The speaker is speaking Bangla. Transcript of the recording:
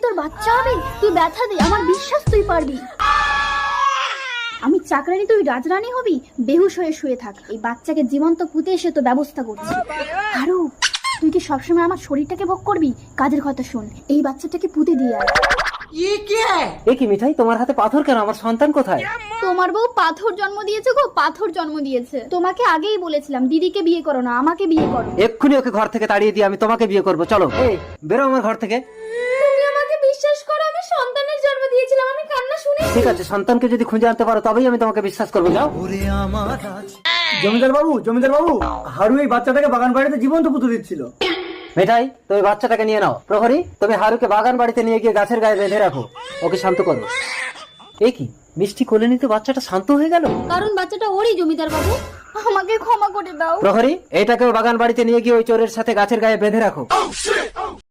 তোর বাচ্চা হবে, তুই ব্যথা দে, আমার বিশ্বাস তুই পারবি। আমি চাকরানি, তুই রাজরানী হবি। বেহুশ হয়ে শুয়ে থাক, এই বাচ্চাকে জীবন্ত পুঁতে এসে তো ব্যবস্থা করছি। আরো তুই কি সবসময় আমার শরীরটাকে ভোগ করবি? কাজের কথা শোন, এই বাচ্চাটাকে পুঁতে দিয়ে আয়। এ কি মিঠাই, তোমার হাতে পাথর কেন? আমার সন্তান কোথায়? তোমার বউ পাথর জন্ম দিয়েছে গো, পাথর জন্ম দিয়েছে। তোমাকে আগেই বলেছিলাম দিদিকে বিয়ে করো না, আমাকে বিয়ে করো। এক্ষুনি ওকে ঘর থেকে তাড়িয়ে দিয়ে আমি তোমাকে বিয়ে করবো। চলো, এই বেরো আমার ঘর থেকে। তুমি আমাকে বিশ্বাস করো, আমি সন্তানের জন্ম দিয়েছিলাম, আমি কান্না শুনে। ঠিক আছে, সন্তানকে যদি খুঁজে আনতে পারো তবেই আমি তোমাকে বিশ্বাস করবো। যাও। জমিদার বাবু, হারু এই বাচ্চাটাকে বাগান বাড়িতে জীবন্ত পুঁতে দিচ্ছিল। মিঠাই, তুমি বাচ্চাটাকে নিয়ে নাও। প্রহরী, তুমি হারুকে বাগান বাড়িতে নিয়ে গিয়ে গাছের গায়ে বেঁধে রাখো, ওকে শান্ত করো। এ কি, মিষ্টি কোলে নিতে বাচ্চাটা শান্ত হয়ে গেল? কারণ বাচ্চাটা ওরই জমিদার বাবু, আমাকে ক্ষমা করে দাও। প্রহরী, এইটাকেও বাগান বাড়িতে নিয়ে গিয়ে ওই চোরের সাথে গাছের গায়ে বেঁধে রাখো।